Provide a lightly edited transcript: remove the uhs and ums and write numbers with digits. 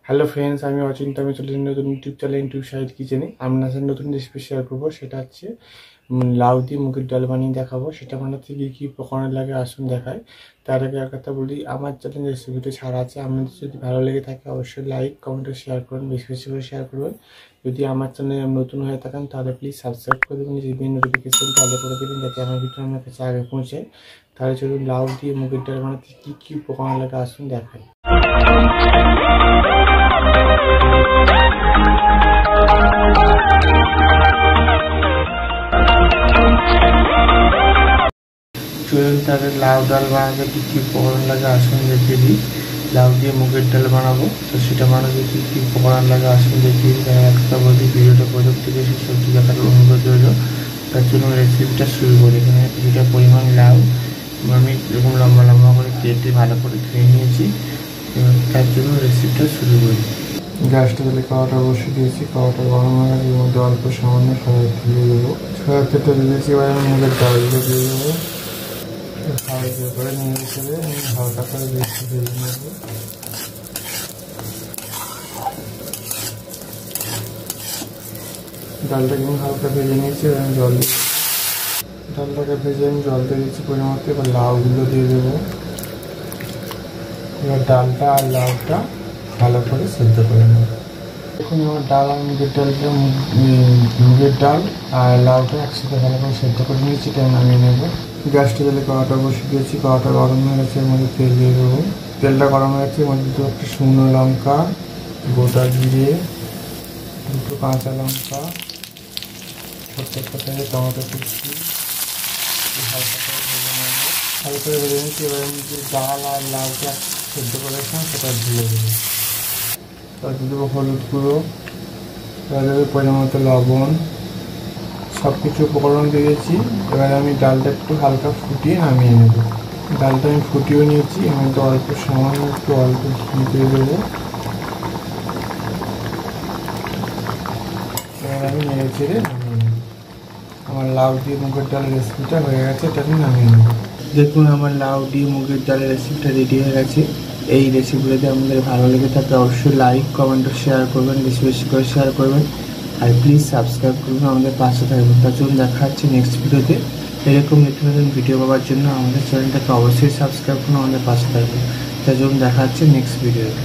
Hello friends, আমি অচিন্তা। আমি চলে নতুন ইউটিউব চ্যানেল ইউটিউব শাহিদ কিচেনে আপনার সাথে নতুন রেসিপি শেয়ার করবো। সেটা হচ্ছে লাউ দিয়ে মুগের ডাল বানিয়ে দেখাবো। সেটা বানাতে কী কী উপকরণ লাগে আসুন দেখায়। তার আগে এক কথা বলি, আমার চ্যানেল রেসিপিটা ছাড়া আছে। আপনাদের যদি ভালো লেগে থাকে অবশ্যই লাইক কমেন্ট শেয়ার করুন, বেশি বেশি করে শেয়ার করবেন। যদি আমার চ্যানেলে নতুন হয়ে থাকেন তাহলে প্লিজ সাবস্ক্রাইব করে দেবেন, যদি নোটিফিকেশন চালু করে দেবেন যাতে আমার ভিডিও আমার কাছে আগে পৌঁছে। তাহলে চলুন লাউ দিয়ে মুগের ডাল বানাতে কী কী উপকরণ লাগে আসুন দেখায়। চলুন তাহলে লাউ ডাল বানাতে কী কী উপকরণ লাগে আসুন দেখিয়ে দিই। লাউ দিয়ে মুগের ডাল বানাবো, তো সেটা বানাতে কী কী উপকরণ লাগে আসুন দেখিয়ে দিই। তাই একটা বলি, ভিডিওটা প্রথম থেকে শেষ অবধি দেখার অনুরোধ রইল। তার জন্য রেসিপিটা শুরু করি। এখানে কিছুটা পরিমাণ লাউ আমি এরকম লম্বা লম্বা করে কেটে ভালো করে ধুয়ে নিয়েছি। তার জন্য রেসিপিটা শুরু করি। গ্যাসটা তাহলে খাওয়াটা বসে দিয়েছি, খাওয়াটা গরম হয়ে গেছে। এর মধ্যে অল্প সামান্য সয়া তেল দিয়ে দেবো। সয়া তেলটা দিয়েছি, এবার আমি মুগের ডালগুলো দিয়ে দেবো। হালকা করে নিয়ে চলে হালকা করে বেশি ভেজে নেবো। ডালটা কিন্তু হালকা ভেজে নিয়েছি, এবার আমি জল দিয়ে ডালটাকে ভেজে আমি জল দিয়ে দিচ্ছি পরিমাণ। এবার লাউগুলো দিয়ে দেবো। এবার ডালটা আর লাউটা ভালো করে সেদ্ধ করে নেব। দেখুন আমার ডাল আর মুগের ডালটা মুগের ডাল আর লাউটা একসাথে ভালো করে সেদ্ধ করে নিয়েছি, তাই নামিয়ে নেবো। গ্যাসটা তেলে কড়াটা বসিয়ে দিয়েছি, কড়াটা গরম হয়ে গেছে। এর মধ্যে তেল দিয়ে দেবো। তেলটা গরম হয়ে গেছে, এর মধ্যে দেবো একটু শুকনো লঙ্কা, গোটা জিরে, দুটো কাঁচা লঙ্কা, ছোট্ট ছোট টমেটো কুচি, হালকা করে ভেজে নেবো। ভালো করে ভেজে নিচ্ছি। এবার আমি যে ডাল আর লাউটা সেদ্ধ করেছিলাম সেটা ঢেলে দেবো। তারপর দেবো হলুদ গুঁড়ো, এবার দেবো পরিমাণ মতো লবণ। সব কিছু উপকরণ দিয়েছি। এবার আমি ডালটা একটু হালকা ফুটিয়ে নামিয়ে নেব। ডালটা আমি ফুটিয়ে নিয়েছি, এর মধ্যে অল্প সামান্য একটু অল্প ঘি দিয়ে দেবো। এবার আমি নেড়ে চেড়ে নামিয়ে নেব। আমার লাউ দিয়ে মুগের ডালের রেসিপিটা হয়ে গেছে, এটা আমি নামিয়ে নেব। দেখুন আমার লাউ দিয়ে মুগের ডালের রেসিপিটা রেডি হয়ে গেছে। এই রেসিপিটা যদি আপনাদের ভালো লেগে থাকে অবশ্যই লাইক কমেন্ট শেয়ার করবেন, বেশি বেশি করে শেয়ার করবেন। আর প্লিজ সাবস্ক্রাইব করবেন, আমাদের পাশে থাকবেন। তার জন্য দেখা হচ্ছে নেক্সট ভিডিওতে। এরকম নিত্য নতুন ভিডিও পাওয়ার জন্য আমাদের চ্যানেলটাকে অবশ্যই সাবস্ক্রাইব করুন, আমাদের পাশে থাকবেন। তার জন্য দেখা হচ্ছে নেক্সট ভিডিওতে।